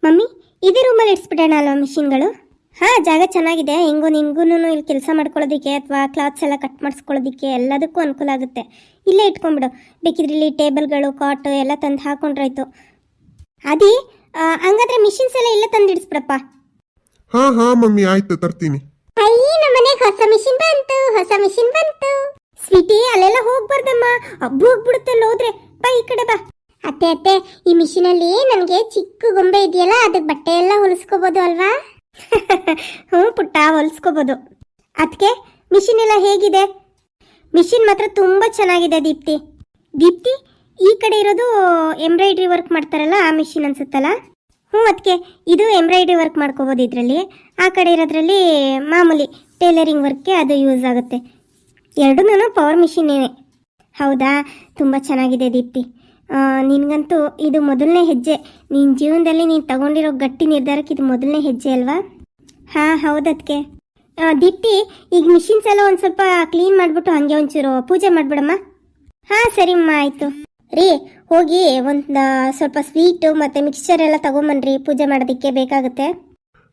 Mummy ಇದೇ ರೂಮಲ್ಲಿ ಇಡ್ಸ್ಬಿಡೋಣ ಅಲ್ವಾ ಮಿಷಿನ್ಗಳು? ಹಾಂ, ಜಾಗ ಚೆನ್ನಾಗಿದೆ. ಹೆಂಗೋ ನಿನ್ಗೂ ಇಲ್ಲಿ ಕೆಲಸ ಮಾಡ್ಕೊಳ್ಳೋದಕ್ಕೆ ಅಥವಾ ಕ್ಲಾತ್ಸ್ ಎಲ್ಲ ಕಟ್ ಮಾಡಿಸ್ಕೊಳ್ಳೋದಕ್ಕೆ ಎಲ್ಲದಕ್ಕೂ ಅನುಕೂಲ ಆಗುತ್ತೆ. ಇಲ್ಲೇ ಇಟ್ಕೊಂಡ್ಬಿಡು. ಬೇಕಿದ್ರೆ ಇಲ್ಲಿ ಟೇಬಲ್ಗಳು, ಕಾಟು ಎಲ್ಲ ತಂದು ಹಾಕೊಂಡ್ರಾಯ್ತು. ಅದೇ ಹಂಗಾದ್ರೆ ಮಿಷಿನ್ಸ್ ಎಲ್ಲ ಇಲ್ಲೇ ತಂದು ಇಡಿಸ್ಬಿಡಪ್ಪ. ಹಾ ಮಮ್ಮಿ, ಆಯ್ತು ತರ್ತೀನಿ. ಅಯ್ಯ, ನಮ್ಮ ಮನೆಗೆ ಹೊಸ ಮಿಷಿನ್ ಬಂತು. ಸ್ವೀಟಿ, ಅಲ್ಲೆಲ್ಲ ಹೋಗ್ಬಾರ್ದಮ್ಮ, ಹಬ್ಬ ಹೋಗ್ಬಿಡುತ್ತೆ ಹೋದ್ರೆ. ಬಾ ಈ ಕಡೆ ಬಾ. ಅತ್ತೆ, ಈ ಮಿಷಿನಲ್ಲಿ ನನಗೆ ಚಿಕ್ಕ ಗೊಂಬೆ ಇದೆಯಲ್ಲ, ಅದಕ್ಕೆ ಬಟ್ಟೆ ಎಲ್ಲ ಹೊಲಿಸ್ಕೋಬಹುದು ಅಲ್ವಾ? ಹ್ಞೂ ಪುಟ್ಟ, ಹೊಲಿಸ್ಕೋಬಹುದು. ಅದಕ್ಕೆ ಮಿಷಿನ್ ಎಲ್ಲ ಹೇಗಿದೆ? ಮಿಷಿನ್ ಮಾತ್ರ ತುಂಬ ಚೆನ್ನಾಗಿದೆ ದೀಪ್ತಿ. ಈ ಕಡೆ ಇರೋದು ಎಂಬ್ರಾಯ್ಡ್ರಿ ವರ್ಕ್ ಮಾಡ್ತಾರಲ್ಲ ಆ ಮಿಷಿನ್ ಅನ್ಸುತ್ತಲ್ಲ? ಹ್ಞೂ, ಅದಕ್ಕೆ ಇದು ಎಂಬ್ರಾಯ್ಡ್ರಿ ವರ್ಕ್ ಮಾಡ್ಕೋಬೋದು ಇದರಲ್ಲಿ. ಆ ಕಡೆ ಇರೋದ್ರಲ್ಲಿ ಮಾಮೂಲಿ ಟೇಲರಿಂಗ್ ವರ್ಕ್ಗೆ ಅದು ಯೂಸ್ ಆಗುತ್ತೆ. ಎರಡೂ ಪವರ್ ಮಿಷಿನ್ನೇ. ಹೌದಾ, ತುಂಬ ಚೆನ್ನಾಗಿದೆ ದೀಪ್ತಿ. ನಿನಗಂತೂ ಇದು ಮೊದಲನೇ ಹೆಜ್ಜೆ. ನಿನ್ನ ಜೀವನದಲ್ಲಿ ನೀನು ತಗೊಂಡಿರೋ ಗಟ್ಟಿ ನಿರ್ಧಾರಕ್ಕೆ ಇದು ಮೊದಲನೇ ಹೆಜ್ಜೆ ಅಲ್ವಾ? ಹಾಂ, ಹೌದದಕ್ಕೆ. ದೀಪ್ತಿ, ಈಗ ಮಿಷಿನ್ಸ್ ಎಲ್ಲ ಒಂದು ಸ್ವಲ್ಪ ಕ್ಲೀನ್ ಮಾಡಿಬಿಟ್ಟು ಹಾಗೆ ಒಂಚೂರು ಪೂಜೆ ಮಾಡಿಬಿಡಮ್ಮ. ಹಾಂ ಸರಿಮ್ಮ, ಆಯಿತು ರೀ. ಹೋಗಿ ಒಂದು ಸ್ವಲ್ಪ ಸ್ವೀಟು ಮತ್ತು ಮಿಕ್ಸ್ಚರ್ ಎಲ್ಲ ತಗೊಂಬನ್ರಿ, ಪೂಜೆ ಮಾಡೋದಕ್ಕೆ ಬೇಕಾಗುತ್ತೆ.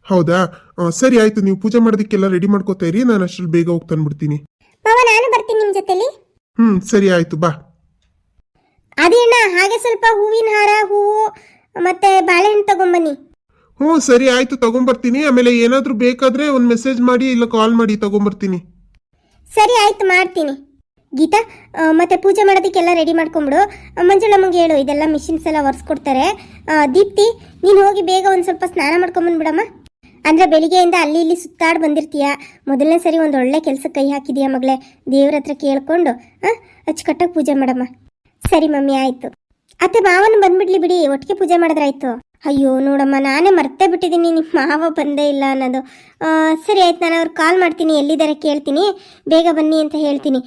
ಹೌದಾ, ಸರಿ ಆಯ್ತು. ನೀವು ಪೂಜೆ ಮಾಡೋದಕ್ಕೆಲ್ಲ ರೆಡಿ ಮಾಡ್ಕೋತಾ ಇರಿ, ನಾನು ಅಷ್ಟ್ರಲ್ಲಿ ಬೇಗ ಹೋಗಿ ತಂದ್ಬಿಡ್ತೀನಿ. ಮಾವ, ನಾನು ಬರ್ತೀನಿ ನಿಮ್ಮ ಜೊತೆಲಿ. ಸರಿ ಆಯ್ತು, ಬಾ. ಅದೇ ಅಣ್ಣ, ಹಾಗೆ ಸ್ವಲ್ಪ ಹೂವಿನ ಹಾರ, ಹೂವು ಮತ್ತೆ ಬಾಳೆಹಣ್ಣು ತಗೊಂಬನ್ನಿ. ಸರಿ ಆಯ್ತು, ತಗೊಂಬರ್ತೀನಿ. ಆಮೇಲೆ ಏನಾದರೂ ಬೇಕಾದ್ರೆ ಒಂದು ಮೆಸೇಜ್ ಮಾಡಿ ಇಲ್ಲ ಕಾಲ್ ಮಾಡಿ, ತಗೊಂಬರ್ತೀನಿ. ಸರಿ ಆಯ್ತು, ಮಾಡ್ತೀನಿ. ಗೀತಾ, ಮತ್ತೆ ಪೂಜೆ ಮಾಡೋದಕ್ಕೆಲ್ಲ ರೆಡಿ ಮಾಡ್ಕೊಂಬಿಡು. ಮಂಜುಳಮ್ಮಂಗೆ ಹೇಳು, ಇದೆಲ್ಲ ಮಿಷಿನ್ಸ್ ಎಲ್ಲ ಒರೆಸ್ಕೊಡ್ತಾರೆ. ದೀಪ್ತಿ, ನೀನು ಹೋಗಿ ಬೇಗ ಒಂದು ಸ್ವಲ್ಪ ಸ್ನಾನ ಮಾಡ್ಕೊಂಬಂದ್ಬಿಡಮ್ಮ. ಅಂದರೆ ಬೆಳಿಗ್ಗೆಯಿಂದ ಅಲ್ಲಿ ಇಲ್ಲಿ ಸುತ್ತಾಡಿ ಬಂದಿರ್ತೀಯ. ಮೊದಲನೇ ಸರಿ ಒಂದು ಒಳ್ಳೆ ಕೆಲಸಕ್ಕೆ ಕೈ ಹಾಕಿದೀಯ ಮಗಳೇ. ದೇವ್ರ ಹತ್ರ ಕೇಳ್ಕೊಂಡು ಅಚ್ಚುಕಟ್ಟಾಗಿ ಪೂಜೆ ಮಾಡಮ್ಮ. ಸರಿ ಮಮ್ಮಿ, ಆಯಿತು. ಅತ್ತೆ, ಮಾವನು ಬಂದ್ಬಿಡ್ಲಿ ಬಿಡಿ, ಒಟ್ಟಿಗೆ ಪೂಜೆ ಮಾಡಿದ್ರಾಯ್ತು. ಅಯ್ಯೋ ನೋಡಮ್ಮ, ನಾನೇ ಮರ್ತೇ ಬಿಟ್ಟಿದ್ದೀನಿ ನಿಮ್ಮ ಮಾವ ಬಂದೇ ಇಲ್ಲ ಅನ್ನೋದು. ಸರಿ ಆಯ್ತು, ನಾನು ಅವ್ರಿಗೆ ಕಾಲ್ ಮಾಡ್ತೀನಿ, ಎಲ್ಲಿದ್ದಾರೆ ಕೇಳ್ತೀನಿ, ಬೇಗ ಬನ್ನಿ ಅಂತ ಹೇಳ್ತೀನಿ.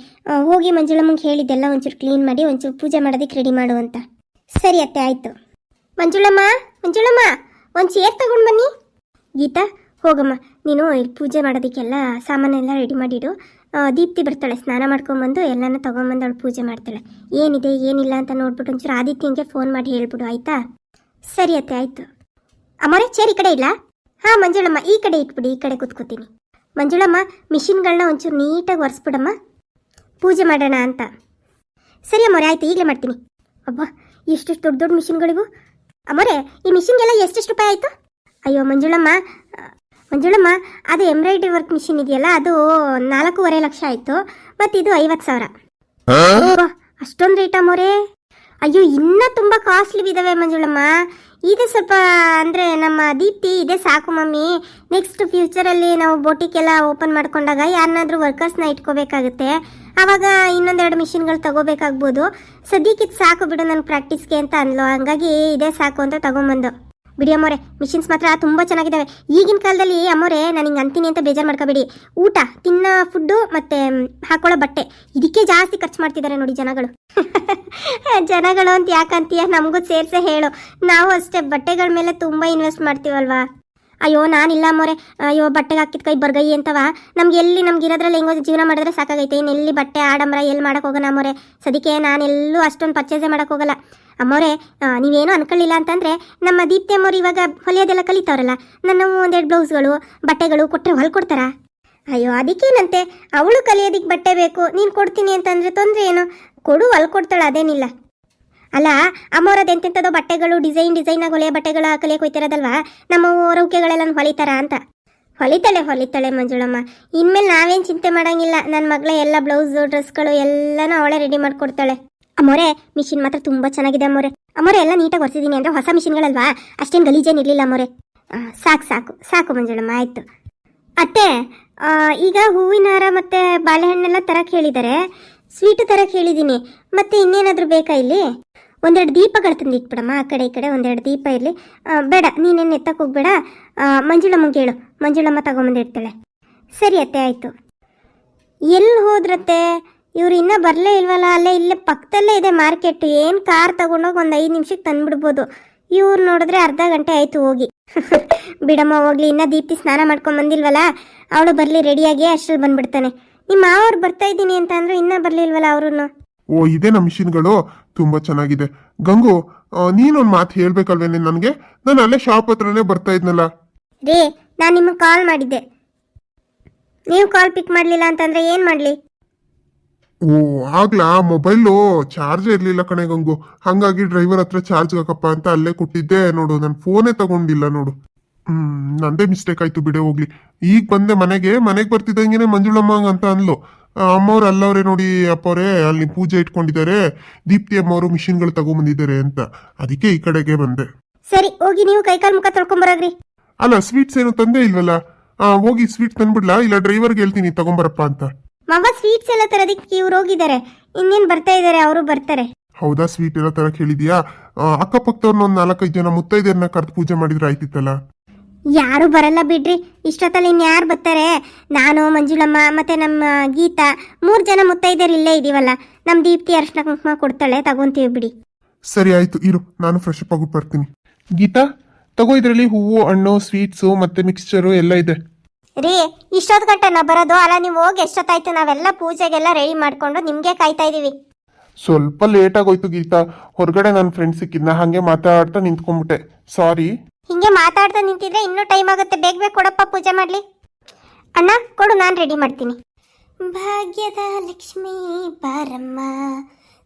ಹೋಗಿ ಮಂಜುಳಮ್ಮಂಗೆ ಹೇಳಿದ್ದೆಲ್ಲ ಒಂಚೂರು ಕ್ಲೀನ್ ಮಾಡಿ ಒಂಚೂರು ಪೂಜೆ ಮಾಡೋದಕ್ಕೆ ರೆಡಿ ಮಾಡು ಅಂತ. ಸರಿ ಅತ್ತೆ, ಆಯಿತು. ಮಂಜುಳಮ್ಮ, ಒಂದು ಚೇರ್ ತಗೊಂಡು ಬನ್ನಿ. ಗೀತಾ, ಹೋಗಮ್ಮ ನೀನು ಇಲ್ಲಿ ಪೂಜೆ ಮಾಡೋದಕ್ಕೆಲ್ಲ ಸಾಮಾನೆಲ್ಲ ರೆಡಿ ಮಾಡಿಡು. ದೀಪ್ತಿ ಬರ್ತಾಳೆ, ಸ್ನಾನ ಮಾಡ್ಕೊಂಬಂದು ಎಲ್ಲನೂ ತೊಗೊಂಬಂದು ಅವಳು ಪೂಜೆ ಮಾಡ್ತಾಳೆ. ಏನಿದೆ ಏನಿಲ್ಲ ಅಂತ ನೋಡ್ಬಿಟ್ಟು ಒಂಚೂರು ಆದಿತ್ಯಂಗೆ ಫೋನ್ ಮಾಡಿ ಹೇಳ್ಬಿಡು, ಆಯಿತಾ? ಸರಿ ಅತ್ತೆ, ಆಯಿತು. ಅಮ್ಮರೇ, ಚೇರ್ ಈ ಕಡೆ ಇಲ್ಲ? ಹಾಂ ಮಂಜುಳಮ್ಮ, ಈ ಕಡೆ ಇಟ್ಬಿಡಿ, ಈ ಕಡೆ ಕೂತ್ಕೋತೀನಿ. ಮಂಜುಳಮ್ಮ, ಮಿಷಿನ್ಗಳನ್ನ ಒಂಚೂರು ನೀಟಾಗಿ ಒರೆಸ್ಬಿಡಮ್ಮ, ಪೂಜೆ ಮಾಡೋಣ ಅಂತ. ಸರಿ ಅಮ್ಮರೇ, ಆಯಿತು, ಈಗಲೇ ಮಾಡ್ತೀನಿ. ಅಬ್ಬಾ, ಎಷ್ಟೆಷ್ಟು ದೊಡ್ಡ ದೊಡ್ಡ ಮಿಷಿನ್ಗಳಿವು. ಅಮ್ಮರೇ, ಈ ಮಿಷಿನ್ಗೆಲ್ಲ ಎಷ್ಟೆಷ್ಟು ರೂಪಾಯಿ ಆಯಿತು? ಅಯ್ಯೋ ಮಂಜುಳಮ್ಮ, ಅದು ಎಂಬ್ರಾಯ್ಡ್ರಿ ವರ್ಕ್ ಮಿಷಿನ್ ಇದೆಯಲ್ಲ, ಅದು 4.5 ಲಕ್ಷ ಆಯಿತು. ಮತ್ತು ಇದು 50,000. ಅಷ್ಟೊಂದು ರೇಟ್ ಅಮ್ಮೋರೇ? ಅಯ್ಯೋ, ಇನ್ನೂ ತುಂಬ ಕಾಸ್ಟ್ಲಿ ಇದ್ದಾವೆ ಮಂಜುಳಮ್ಮ. ಇದು ಸ್ವಲ್ಪ ಅಂದರೆ ನಮ್ಮ ದೀಪ್ತಿ ಇದೇ ಸಾಕು ಮಮ್ಮಿ. ನೆಕ್ಸ್ಟ್ ಫ್ಯೂಚರಲ್ಲಿ ನಾವು ಬೋಟಿಕ್ಕೆಲ್ಲ ಓಪನ್ ಮಾಡ್ಕೊಂಡಾಗ ಯಾರನ್ನಾದ್ರೂ ವರ್ಕರ್ಸ್ನ ಇಟ್ಕೋಬೇಕಾಗುತ್ತೆ. ಆವಾಗ ಇನ್ನೊಂದೆರಡು ಮಿಷಿನ್ಗಳು ತಗೋಬೇಕಾಗ್ಬೋದು. ಸದ್ಯಕ್ಕೆ ಇದು ಸಾಕು ಬಿಡು ನನ್ನ ಪ್ರಾಕ್ಟೀಸ್ಗೆ ಅಂತ ಅಂದ್ಲು. ಹಂಗಾಗಿ ಇದೇ ಸಾಕು ಅಂತ ತಗೊಂಬಂದು. ಬಿಡಿ ಅಮ್ಮೋರೆ, ಮಿಷಿನ್ಸ್ ಮಾತ್ರ ತುಂಬ ಚೆನ್ನಾಗಿದ್ದಾವೆ. ಈಗಿನ ಕಾಲದಲ್ಲಿ ಅಮ್ಮೋರೆ, ನಾನು ಹಿಂಗೆ ಅಂತೀನಿ ಅಂತ ಬೇಜಾರು ಮಾಡ್ಕೋಬೇಡಿ. ಊಟ, ತಿನ್ನೋ ಫುಡ್ಡು ಮತ್ತು ಹಾಕೊಳ್ಳೋ ಬಟ್ಟೆ, ಇದಕ್ಕೆ ಜಾಸ್ತಿ ಖರ್ಚು ಮಾಡ್ತಿದ್ದಾರೆ ನೋಡಿ ಜನಗಳು. ಜನಗಳು ಅಂತ ಯಾಕಂತೀಯ, ನಮಗೂ ಸೇರಿಸೇ ಹೇಳು. ನಾವು ಅಷ್ಟೇ ಬಟ್ಟೆಗಳ ಮೇಲೆ ತುಂಬ ಇನ್ವೆಸ್ಟ್ ಮಾಡ್ತೀವಲ್ವಾ. ಅಯ್ಯೋ ನಾನಿಲ್ಲ ಅಮ್ಮೋರೆ, ಅಯ್ಯೋ ಬಟ್ಟೆಗೆ ಹಾಕಿದ ಕೈ ಬರ್ಗೈ ಅಂತವ. ನಮ್ಗೆ ಇರೋದ್ರಲ್ಲಿ ಹೆಂಗೋ ಜೀವನ ಮಾಡಿದ್ರೆ ಸಾಕಾಗೈತೆ. ಇನ್ನೆಲ್ಲಿ ಬಟ್ಟೆ ಆಡಂಬರ ಎಲ್ಲಿ ಮಾಡೋಕೆ ಹೋಗೋಣ ಅಮ್ಮೋರೆ. ಸದ್ಯಕ್ಕೆ ನಾನೆಲ್ಲೂ ಅಷ್ಟೊಂದು ಪರ್ಚೇಸೇ ಮಾಡೋಕೆ ಹೋಗಲ್ಲ ಅಮ್ಮೋರೆ. ನೀವೇನು ಅನ್ಕೊಳ್ಳಿಲ್ಲ ಅಂತಂದರೆ ನಮ್ಮ ದೀಪ್ತಿ ಅಮ್ಮೋರು ಇವಾಗ ಹೊಲಿಯೋದೆಲ್ಲ ಕಲಿತಾವ್ರಲ್ಲ, ನನ್ನ ಒಂದೆರಡು ಬ್ಲೌಸ್ಗಳು ಬಟ್ಟೆಗಳು ಕೊಟ್ಟರೆ ಹೊಲ್ಕೊಡ್ತಾರಾ? ಅಯ್ಯೋ ಅದಕ್ಕೇನಂತೆ, ಅವಳು ಕಲಿಯೋದಕ್ಕೆ ಬಟ್ಟೆ ಬೇಕು, ನೀನು ಕೊಡ್ತೀನಿ ಅಂತಂದರೆ ತೊಂದರೆ ಏನು, ಕೊಡು, ಹೊಲ್ಕೊಡ್ತಾಳೆ, ಅದೇನಿಲ್ಲ. ಅಲ್ಲ ಅಮ್ಮೋರದ್ದು ಎಂತೆಂಥದ್ದು ಬಟ್ಟೆಗಳು ಡಿಸೈನಾಗಿ ಹೊಲಿಯೋ ಬಟ್ಟೆಗಳು ಕಲಿಯೋಕೆ ಹೋಗ್ತಿರೋದಲ್ವಾ, ನಮ್ಮ ರೌಕೆಗಳೆಲ್ಲ ಹೊಲಿತಾರ ಅಂತ. ಹೊಲಿತಾಳೆ ಮಂಜುಳಮ್ಮ. ಇನ್ಮೇಲೆ ನಾವೇನು ಚಿಂತೆ ಮಾಡೋಂಗಿಲ್ಲ. ನನ್ನ ಮಗಳ ಎಲ್ಲ ಬ್ಲೌಸು ಡ್ರೆಸ್ಗಳು ಎಲ್ಲನೂ ಅವಳೇ ರೆಡಿ ಮಾಡಿಕೊಡ್ತಾಳೆ. ಅಮ್ಮೋರೆ, ಮಿಷಿನ್ ಮಾತ್ರ ತುಂಬ ಚೆನ್ನಾಗಿದೆ ಅಮ್ಮೋರೆ. ಎಲ್ಲ ನೀಟಾಗಿ ಒರೆಸಿದ್ದೀನಿ ಅಂದರೆ ಹೊಸ ಮಿಷಿನ್ಗಳಲ್ವಾ, ಅಷ್ಟೇನು ಗಲೀಜೇನಿರಲಿಲ್ಲ ಅಮ್ಮೋರೆ. ಸಾಕು ಮಂಜುಳಮ್ಮ, ಆಯಿತು. ಅತ್ತೆ, ಈಗ ಹೂವಿನ ಹಾರ ಮತ್ತು ಬಾಳೆಹಣ್ಣೆಲ್ಲ ತರಕ್ಕೆ ಹೇಳಿದ್ದಾರೆ, ಸ್ವೀಟು ತರಕ್ಕೆ ಹೇಳಿದ್ದೀನಿ. ಮತ್ತು ಇನ್ನೇನಾದರೂ ಬೇಕಾ ಇಲ್ಲಿ? ಒಂದೆರಡು ದೀಪಗಳು ತಂದಿಟ್ಬಿಡಮ್ಮ, ಆ ಕಡೆ ಈ ಕಡೆ ಒಂದೆರಡು ದೀಪ ಇರಲಿ. ಬೇಡ, ನೀನೇನು ಎತ್ತಕ್ಕೆ ಹೋಗ್ಬೇಡ. ಮಂಜುಳಮ್ಮಂಗೆ ಹೇಳು, ಮಂಜುಳಮ್ಮ ತಗೊಂಬಂದಿರ್ತಾಳೆ. ಸರಿ ಅತ್ತೆ, ಆಯಿತು. ಎಲ್ಲಿ ಹೋದ್ರತ್ತೆ ಇವ್ರು? ಇನ್ನೂ ಬರಲೇ ಇಲ್ವಲ್ಲ. ಇಲ್ಲೇ ಪಕ್ಕದಲ್ಲೇ ಇದೆ ಮಾರ್ಕೆಟ್. ಏನು ಕಾರ್ ತಗೊಂಡೋಗಿ ಒಂದು 5 ನಿಮಿಷಕ್ಕೆ ತಂದುಬಿಡ್ಬೋದು. ಇವ್ರು ನೋಡಿದ್ರೆ ಅರ್ಧ ಗಂಟೆ ಆಯಿತು ಹೋಗಿ. ಬಿಡಮ್ಮ ಹೋಗ್ಲಿ, ಇನ್ನೂ ದೀಪ್ತಿ ಸ್ನಾನ ಮಾಡ್ಕೊಂಡು ಬಂದಿಲ್ವಲ್ಲ, ಅವಳು ಬರಲಿ ರೆಡಿಯಾಗಿ, ಅಷ್ಟರಲ್ಲಿ ಬಂದ್ಬಿಡ್ತಾನೆ. ನಿಮ್ಮ ಮಾವ್ರು ಬರ್ತಾ ಇದ್ದೀನಿ ಅಂತ ಅಂದ್ರು, ಇನ್ನೂ ಬರಲಿಲ್ವಲ್ಲ ಅವರು. ಇದೇ ನಮ್ಮ ಮಿಷಿನ್ಗಳು ತುಂಬಾ ಚೆನ್ನಾಗಿದೆ. ಗಂಗು, ನೀನೊಂದು ಮಾತು ಹೇಳ್ಬೇಕಲ್ವೇನೆ ನನಗೆ? ನಾನು ಅಲ್ಲೇ ಶಾಪ್ ಹತ್ರನೇ ಬರ್ತಾ ಇದ್ನಲ್ಲ. ರೀ, ನಾನು ನಿಮಗೆ ಕಾಲ್ ಮಾಡಿದ್ದೆ, ನೀವು ಕಾಲ್ ಪಿಕ್ ಮಾಡಲಿಲ್ಲ ಅಂತಂದರೆ ಏನು ಮಾಡಲಿ? ಓ, ಆಗ್ಲಾ ಮೊಬೈಲು ಚಾರ್ಜ್ ಇರ್ಲಿಲ್ಲ ಕಣೆ ಗಂಗು, ಹಂಗಾಗಿ ಡ್ರೈವರ್ ಹತ್ರ ಚಾರ್ಜ್ ಹಾಕಪ್ಪ ಅಂತ ಅಲ್ಲೇ ಕೊಟ್ಟಿದ್ದೆ ನೋಡು. ನಾನು ಫೋನೇ ತಗೊಂಡಿಲ್ಲ ನೋಡು. ನಂದೇ ಮಿಸ್ಟೇಕ್ ಆಯ್ತು ಬಿಡೆ, ಹೋಗ್ಲಿ. ಈಗ ಬಂದೆ ಮನೆಗೆ ಬರ್ತಿದ್ದಂಗೆನೆ ಮಂಜುಳಮ್ಮ ಅಂತ ಅಂದ್ಲು. ಅಮ್ಮವ್ರು ಅಲ್ಲವ್ರೆ ನೋಡಿ ಅಪ್ಪವ್ರೆ, ಅಲ್ಲಿ ಪೂಜೆ ಇಟ್ಕೊಂಡಿದ್ದಾರೆ, ದೀಪ್ತಿ ಅಮ್ಮವರು ಮಿಷಿನ್ಗಳು ತಗೊಂಬಂದಿದ್ದಾರೆ ಅಂತ. ಅದಕ್ಕೆ ಈ ಕಡೆಗೆ ಬಂದೆ. ಸರಿ, ಹೋಗಿ ನೀವು ಕೈಕಾಲು ಮುಖ ತೊಳ್ಕೊಂಬರಾಗ್ರಿ. ಅಲ್ಲ, ಸ್ವೀಟ್ಸ್ ಏನು ತಂದೆ ಇಲ್ವಲ್ಲ? ಹೋಗಿ ಸ್ವೀಟ್ ತಂದ್ಬಿಡ್ಲಾ, ಇಲ್ಲ ಡ್ರೈವರ್ಗೆ ಹೇಳ್ತೀನಿ ತಗೊಂಬರಪ್ಪ ಅಂತ. ಮಗ ಸ್ವೀಟ್ಸ್ ಎಲ್ಲ ತರೋದಕ್ಕೆ ಇವ್ರು ಹೋಗಿದ್ದಾರೆ, ಇನ್ನೇನು ಬರ್ತಾ ಇದ್ದಾರೆ, ಅವರು ಬರ್ತಾರೆ. ಹೌದಾ, ಸ್ವೀಟ್ ಎಲ್ಲ ತರಕ್ ಹೇಳಿದ್ಯಾ? ಅಕ್ಕಪಕ್ಕದವ್ರನ್ನ ಒಂದು 4-5 ಜನ ಮುತ್ತೈದೆಯರನ್ನ ಕರೆದು ಪೂಜೆ ಮಾಡಿದ್ರೆ ಆಯ್ತಿತ್ತಲ್ಲ. ಯಾರು ಬರಲ್ಲ ಬಿಡ್ರಿ, ಇಷ್ಟೊತ್ತಲ್ಲಿ ಇನ್ಯಾರು ಬರ್ತಾರೆ? ನಾನು, ಮಂಜುಳಮ್ಮ ಮತ್ತೆ ನಮ್ಮ ಗೀತಾ 3 ಜನ ಮುತ್ತೈದೆಯರು ಇಲ್ಲೇ ಇದೀವಲ್ಲ. ನಮ್ಮ ದೀಪ್ತಿ ಅರ್ಶಿನ ಕುಂಕುಮ ಕೊಡ್ತಾಳೆ, ತಗೊಂತೀವಿ ಬಿಡಿ. ಸರಿ ಆಯ್ತು, ಇರು ನಾನು ಫ್ರೆಶ್ ಅಪ್ ಆಗ್ಬಿಟ್ಟು ಬರ್ತೀನಿ. ಗೀತಾ, ತಗೋ, ಇದರಲ್ಲಿ ಹೂವು, ಹಣ್ಣು, ಸ್ವೀಟ್ಸು ಮತ್ತೆ ಮಿಕ್ಸ್ಚರು ಎಲ್ಲ ಇದೆ. ರೀ, ಇಷ್ಟೊತ್ತು ಗಂಟೆ ನಾ ಬರೋದು ಅಲ್ಲ, ನೀವು ಹೋಗಿ ಎಷ್ಟೊತ್ತಾಯ್ತು? ನಾವೆಲ್ಲ ಪೂಜೆಗೆಲ್ಲ ರೆಡಿ ಮಾಡ್ಕೊಂಡು ನಿಮಗೆ ಕಾಯ್ತಾ ಇದೀವಿ. ಸ್ವಲ್ಪ ಲೇಟ್ ಆಗೋಯ್ತು ಗೀತಾ, ಹೊರಗಡೆ ನನ್ನ ಫ್ರೆಂಡ್ ಸಿಕ್ಕಿದ್ನ, ಹಾಗೆ ಮಾತಾಡ್ತಾ ನಿಂತ್ಕೊಂಡ್ಬಿಟ್ಟೆ, ಸಾರಿ. ಹಿಂಗೆ ಮಾತಾಡ್ತಾ ನಿಂತಿದ್ರೆ ಇನ್ನೂ ಟೈಮ್ ಆಗುತ್ತೆ, ಬೇಗ ಬೇಗ ಕೊಡಪ್ಪ, ಪೂಜೆ ಮಾಡಲಿ. ಅಣ್ಣ ಕೊಡು, ನಾನು ರೆಡಿ ಮಾಡ್ತೀನಿ. ಭಾಗ್ಯದ ಲಕ್ಷ್ಮೀ ಬಾರಮ್ಮ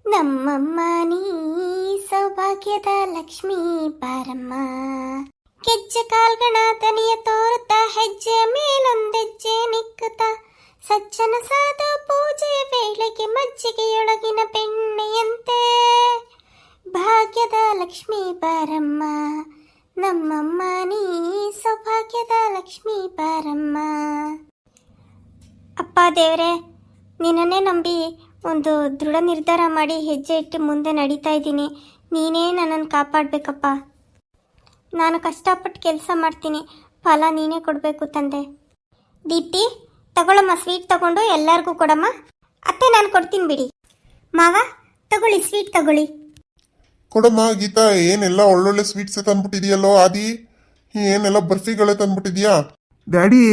ನಮ್ಮಮ್ಮ, ನೀ ಸೌಭಾಗ್ಯದ ಲಕ್ಷ್ಮೀ ಬಾರಮ್ಮ. ಗೆಜ್ಜೆ ಕಾಲ್ಗಣ ತನಿಯ ತೋರುತ್ತಾ, ಹೆಜ್ಜೆ ಮೇಲೊಂದೆಜ್ಜೆ ನಿಕ್ಕುತ್ತಾ, ಸಜ್ಜನ ಸಾಧು ಪೂಜೆ ವೇಳೆಗೆ ಮಜ್ಜಿಗೆಯೊಳಗಿನ ಬೆಣ್ಣೆಯಂತೆ. ಭಾಗ್ಯದ ಲಕ್ಷ್ಮೀ ಬಾರಮ್ಮ ನಮ್ಮಮ್ಮ, ನೀ ಸೌಭಾಗ್ಯದ ಲಕ್ಷ್ಮೀ ಬಾರಮ್ಮ. ಅಪ್ಪ ದೇವರೇ, ನಿನ್ನನ್ನೇ ನಂಬಿ ಒಂದು ದೃಢ ನಿರ್ಧಾರ ಮಾಡಿ ಹೆಜ್ಜೆ ಇಟ್ಟು ಮುಂದೆ ನಡೀತಾ ಇದ್ದೀನಿ. ನೀನೇ ನನ್ನನ್ನು ಕಾಪಾಡಬೇಕಪ್ಪ. ನಾನು ಕಷ್ಟಪಟ್ಟು ಕೆಲಸ ಮಾಡ್ತೀನಿ, ಫಲ ನೀನೇ ಕೊಡಬೇಕು ತಂದೆ. ದೀಪ್ತಿ, ತಗೊಳಮ್ಮ, ಸ್ವೀಟ್ ತಗೊಂಡು ಎಲ್ಲರಿಗೂ ಕೊಡಮ್ಮ. ಅತ್ತೆ, ನಾನು ಕೊಡ್ತೀನಿ ಬಿಡಿ. ಮಾವ, ತಗೊಳ್ಳಿ ಸ್ವೀಟ್ ತಗೊಳ್ಳಿ. ಕೊಡಮ್ಮ ಗೀತಾ, ಏನೆಲ್ಲ ಒಳ್ಳೊಳ್ಳೆ ಸ್ವೀಟ್ಸ್ ತಂದ್ಬಿಟ್ಟಿದ್ಯಲ್ಲೋ ಆದಿ, ಏನೆಲ್ಲ ಬರ್ಫಿಗಳೇ ತಂದ್ಬಿಟ್ಟಿದ್ಯಾ? ಡ್ಯಾಡಿ,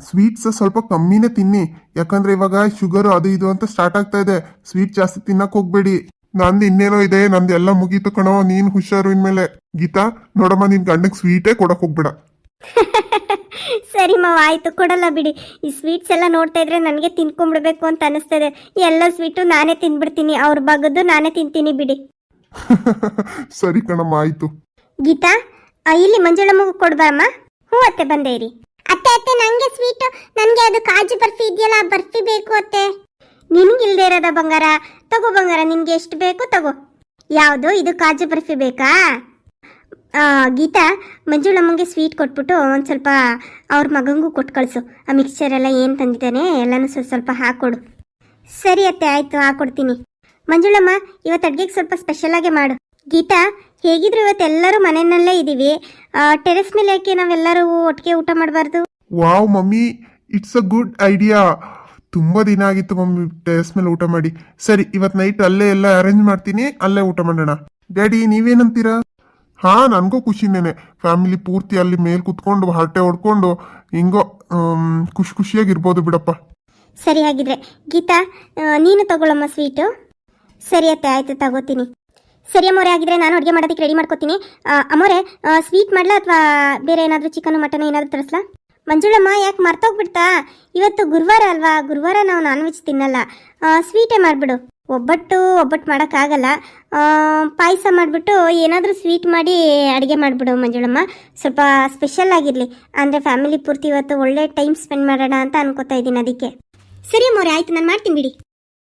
ಸ್ವೀಟ್ಸ್ ಸ್ವಲ್ಪ ಕಮ್ಮಿನೇ ತಿನ್ನಿ, ಯಾಕಂದ್ರೆ ಇವಾಗ ಶುಗರ್ ಅದು ಇದು ಅಂತ ಸ್ಟಾರ್ಟ್ ಆಗ್ತಾ ಇದೆ. ಸ್ವೀಟ್ ಜಾಸ್ತಿ ತಿನ್ನಕ್ ಹೋಗ್ಬೇಡಿ. ನಂದು ಇನ್ನೇನೋ ಇದೆ, ನಂದು ಎಲ್ಲ ಮುಗೀತು ಕಣೋ, ನೀನ್ ಹುಷಾರು ಇನ್ಮೇಲೆ. ಗೀತಾ ನೋಡಮ್ಮ, ನಿನ್ ಗಂಡಕ್ಕೆ ಸ್ವೀಟೇ ಕೊಡಕ್ ಹೋಗ್ಬೇಡ. ಸರಿ ಮಾವ, ಆಯ್ತು, ಕೊಡಲ್ಲ ಬಿಡಿ. ಈ ಸ್ವೀಟ್ಸ್ ಎಲ್ಲ ನೋಡ್ತಾ ಇದ್ರೆ ನನಗೆ ತಿನ್ಕೊಂಡ್ಬಿಡ್ಬೇಕು ಅಂತ ಅನಿಸ್ತದೆ. ಎಲ್ಲ ಸ್ವೀಟು ನಾನೇ ತಿನ್ಬಿಡ್ತೀನಿ, ಅವ್ರ ಬಗ್ಗದ್ದು ನಾನೇ ತಿಂತೀನಿ ಬಿಡಿ. ಸರಿ ಕಣಮ್ಮ, ಆಯ್ತು. ಗೀತಾ, ಇಲ್ಲಿ ಮಂಜುಳಮ್ಮಗೂ ಕೊಡ್ಬಾರಮ್ಮ. ಹ್ಞೂ ಅತ್ತೆ, ಬಂದೇ ಇರಿ. ಅತ್ತೆ ಅತ್ತೆ, ನನಗೆ ಸ್ವೀಟು, ನನಗೆ ಅದು ಕಾಜು ಬರ್ಫಿ ಇದೆಯಲ್ಲ, ಆ ಬರ್ಫಿ ಬೇಕು ಅತ್ತೆ. ನಿನ್ಗಿಲ್ದೇ ಇರೋದ ಬಂಗಾರ? ತಗೋ ಬಂಗಾರ, ನಿನ್ಗೆ ಎಷ್ಟು ಬೇಕು ತಗೋ. ಯಾವುದು ಇದು ಕಾಜು ಬರ್ಫಿ ಬೇಕಾ? ಗೀತಾ, ಮಂಜುಳಮ್ಮಂಗೆ ಸ್ವೀಟ್ ಕೊಟ್ಬಿಟ್ಟು ಒಂದು ಸ್ವಲ್ಪ ಅವ್ರ ಮಗಂಗೂ ಕೊಟ್ಟು ಕಳಿಸು. ಆ ಮಿಕ್ಸ್ಚರ್ ಎಲ್ಲ ಏನು ತಂದಿದ್ದಾನೆ ಎಲ್ಲನೂ ಸ್ವಲ್ಪ ಹಾಕ್ಕೊಡು. ಸರಿ ಅತ್ತೆ, ಆಯಿತು, ಹಾಕ್ಕೊಡ್ತೀನಿ. ಮಂಜುಳಮ್ಮ, ಇವತ್ತು ಅಡುಗೆಗೆ ಸ್ವಲ್ಪ ಸ್ಪೆಷಲಾಗೆ ಮಾಡು. ಗೀತಾ, ಹೇಗಿದ್ರು ಇವತ್ತೆಲ್ಲರೂ ಮನೆಯಲ್ಲೇ ಇದ್ದೀವಿ, ಟೆರೆಸ್ ಮೇಲೆ ಯಾಕೆ ನಾವೆಲ್ಲರೂ ಒಟ್ಟಿಗೆ ಊಟ ಮಾಡಬಾರ್ದು? Wow mummy, it's a good idea. ತುಂಬಾ ದಿನ ಆಗಿತ್ತು ಮಮ್ಮಿ ಟೆರೆಸ್ ಮೇಲೆ ಊಟ ಮಾಡಿ. ಸರಿ, ಇವತ್ತು ನೈಟ್ ಅಲ್ಲೇ ಎಲ್ಲ ಅರೇಂಜ್ ಮಾಡ್ತೀನಿ, ಅಲ್ಲೇ ಊಟ ಮಾಡೋಣ. ಡ್ಯಾಡಿ, ನೀವೇನಂತೀರಾ? ಹಾ, ನನಗೂ ಖುಷಿನೇನೆ. ಫ್ಯಾಮಿಲಿ ಪೂರ್ತಿ ಅಲ್ಲಿ ಮೇಲ್ ಕುತ್ಕೊಂಡು ಹರಟೆ ಹೊಡ್ಕೊಂಡು ಹಿಂಗೋ ಖುಷಿಯಾಗಿರ್ಬೋದು ಬಿಡಪ್ಪ. ಸರಿ, ಹಾಗಿದ್ರೆ ಗೀತಾ, ನೀನು ತಗೊಳ್ಳಮ್ಮ ಸ್ವೀಟು. ಸರಿ ಅತ್ತೆ, ಆಯಿತು, ತಗೋತೀನಿ. ಸರಿ ಅಮ್ಮೋರೆ, ಆಗಿದ್ರೆ ನಾನು ಅಡುಗೆ ಮಾಡೋದಕ್ಕೆ ರೆಡಿ ಮಾಡ್ಕೋತೀನಿ. ಅಮ್ಮೋರೆ, ಸ್ವೀಟ್ ಮಾಡಲಾ ಅಥವಾ ಬೇರೆ ಏನಾದರೂ ಚಿಕನು ಮಟನು ಏನಾದರೂ ತರಿಸ್ಲಾ? ಮಂಜುಳಮ್ಮ, ಯಾಕೆ ಮರ್ತೋಗ್ಬಿಡ್ತಾ? ಇವತ್ತು ಗುರುವಾರ ಅಲ್ವಾ, ಗುರುವಾರ ನಾವು ನಾನ್ ವೆಜ್ ತಿನ್ನಲ್ಲ. ಸ್ವೀಟೇ ಮಾಡಿಬಿಡು. ಒಬ್ಬಟ್ಟು ಮಾಡೋಕ್ಕಾಗಲ್ಲ. ಪಾಯಸ ಮಾಡಿಬಿಟ್ಟು ಏನಾದರೂ ಸ್ವೀಟ್ ಮಾಡಿ ಅಡುಗೆ ಮಾಡಿಬಿಡು ಮಂಜುಳಮ್ಮ. ಸ್ವಲ್ಪ ಸ್ಪೆಷಲ್ ಆಗಿರಲಿ, ಅಂದರೆ ಫ್ಯಾಮಿಲಿ ಪೂರ್ತಿ ಇವತ್ತು ಒಳ್ಳೆ ಟೈಮ್ ಸ್ಪೆಂಡ್ ಮಾಡೋಣ ಅಂತ ಅನ್ಕೋತಾ ಇದ್ದೀನಿ, ಅದಕ್ಕೆ. ಸರಿ ಅಮ್ಮೋರೆ, ಆಯಿತು, ನಾನು ಮಾಡ್ತೀನಿ ಬಿಡಿ.